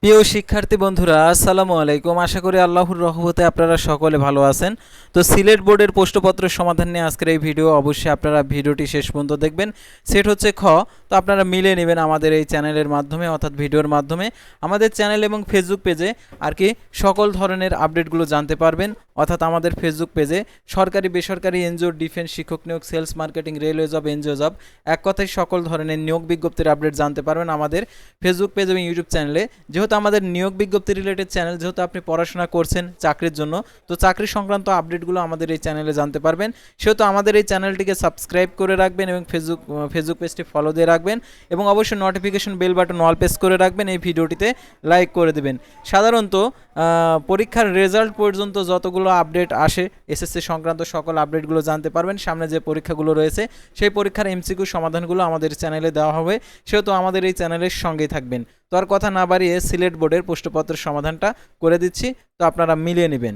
প্রিয় শিক্ষার্থী বন্ধুরা, আসসালামু আলাইকুম। আশা করি আল্লাহর রহমতে আপনারা সকলে ভালো আছেন। তো সিলেট বোর্ডের প্রশ্নপত্রের সমাধান নিয়ে আজকের এই ভিডিও। অবশ্যই আপনারা ভিডিওটি শেষ পর্যন্ত দেখবেন। সেট হচ্ছে খ। তো আপনারা মিলে নেবেন আমাদের এই চ্যানেলের মাধ্যমে, অর্থাৎ ভিডিওর মাধ্যমে। আমাদের চ্যানেল এবং ফেসবুক পেজে আর কি সকল ধরনের আপডেটগুলো জানতে পারবেন। অর্থাৎ আমাদের ফেসবুক পেজে সরকারি বেসরকারি এনজিও, ডিফেন্স, শিক্ষক নিয়োগ, sales, marketing, railway job, NGO job, এক কথায় সকল ধরনের নিয়োগ বিজ্ঞপ্তির আপডেট জানতে পারবেন আমাদের ফেসবুক পেজ এবং ইউটিউব চ্যানেলে। যেহেতু আমাদের নিয়োগ বিজ্ঞপ্তি রিলেটেড চ্যানেল, যেহেতু আপনি পড়াশোনা করছেন চাকরির জন্য, তো চাকরি সংক্রান্ত আপডেটগুলো আমাদের এই চ্যানেলে জানতে পারবেন। সেহেতু আমাদের এই চ্যানেলটিকে সাবস্ক্রাইব করে রাখবেন এবং ফেসবুক পেজটি ফলো দিয়ে রাখবেন এবং অবশ্যই notification bell button all press করে রাখবেন। এই ভিডিওটিতে লাইক করে দেবেন। সাধারণত পরীক্ষার রেজাল্ট পর্যন্ত যতগুলো আপডেট আসে, এসএসসি সংক্রান্ত সকল আপডেটগুলো জানতে পারবেন। সামনে যে পরীক্ষাগুলো রয়েছে সেই পরীক্ষার এমসিকিউ সমাধানগুলো আমাদের চ্যানেলে দেওয়া হবে। সেহেতু আমাদের এই চ্যানেলের সঙ্গেই থাকবেন। তো আর কথা না বাড়িয়ে সিলেট বোর্ডের প্রশ্নপত্রের সমাধানটা করে দিচ্ছি, তো আপনারা মিলিয়ে নেবেন।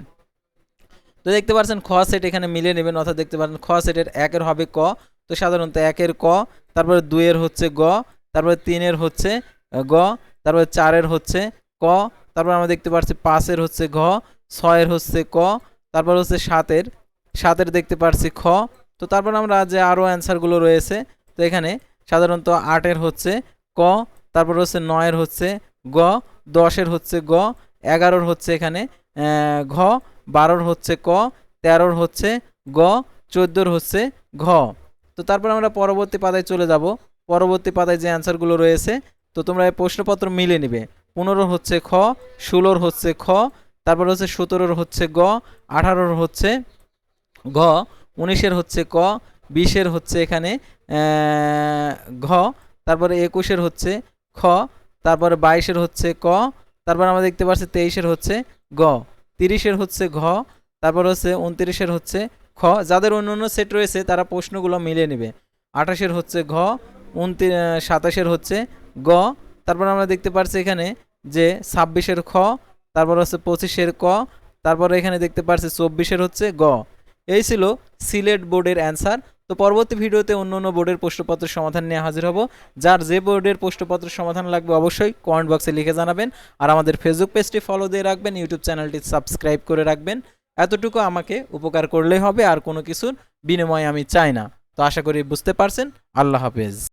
তো দেখতে পাচ্ছেন খ সেট এখানে মিলিয়ে নেবেন, অর্থাৎ দেখতে পাচ্ছেন খ সেটের একের হবে ক। তো সাধারণত একের ক, তারপরে দুইয়ের হচ্ছে গ, তারপরে তিনের হচ্ছে গ, তারপরে চারের হচ্ছে ক, তারপর আমরা দেখতে পাচ্ছি পাঁচের হচ্ছে ঘ, ছয়ের হচ্ছে ক, তারপর হচ্ছে সাতের দেখতে পাচ্ছি খ। তো তারপর আমরা যে আরও অ্যান্সারগুলো রয়েছে, তো এখানে সাধারণত আটের হচ্ছে ক, তারপর হচ্ছে নয়ের হচ্ছে গ, দশের হচ্ছে গ, এগারোর হচ্ছে এখানে ঘ, 12-র হচ্ছে ক, 13-র হচ্ছে গ, 14-র হচ্ছে ঘ। তো তারপর আমরা পরবর্তী পাতায় চলে যাব। পরবর্তী পাতায় যে অ্যান্সারগুলো রয়েছে, তো তোমরা এই প্রশ্নপত্র মিলে নিবে। 15-র হচ্ছে খ, 16-র হচ্ছে খ, তারপর হচ্ছে 17-র হচ্ছে গ, 18-র হচ্ছে ঘ, 19-এর হচ্ছে ক, 20-এর হচ্ছে এখানে ঘ, তারপরে 21-এর হচ্ছে খ, তারপরে 22-এর হচ্ছে ক, তারপর আমরা দেখতে পাচ্ছি 23-এর হচ্ছে গ, 30-এর হচ্ছে ঘ, তারপর হচ্ছে 29-এর হচ্ছে খ। যাদের অন্য অন্য সেট রয়েছে তারা প্রশ্নগুলো মিলিয়ে নেবে। 28-এর হচ্ছে ঘ, 27-এর হচ্ছে গ, তারপর আমরা দেখতে পাচ্ছি এখানে যে 26-এর খ, তারপর হচ্ছে 25-এর ক, তারপর এখানে দেখতে পাচ্ছি 24-এর হচ্ছে গ। এই ছিল সিলেট বোর্ডের অ্যান্সার। তো পরবর্তী ভিডিওতে অন্য অন্য বোর্ডের প্রশ্নপত্রের সমাধান নিয়ে হাজির হব। যার যে বোর্ডের প্রশ্নপত্রের সমাধান লাগবে অবশ্যই কমেন্ট বক্সে লিখে জানাবেন। আর আমাদের ফেসবুক পেজটি ফলো দিয়ে রাখবেন, ইউটিউব চ্যানেলটি সাবস্ক্রাইব করে রাখবেন। এতটুকু আমাকে উপকার করলেই হবে, আর কোনো কিছুর বিনিময়ে আমি চাই না। তো আশা করি বুঝতে পারছেন। আল্লাহ হাফেজ।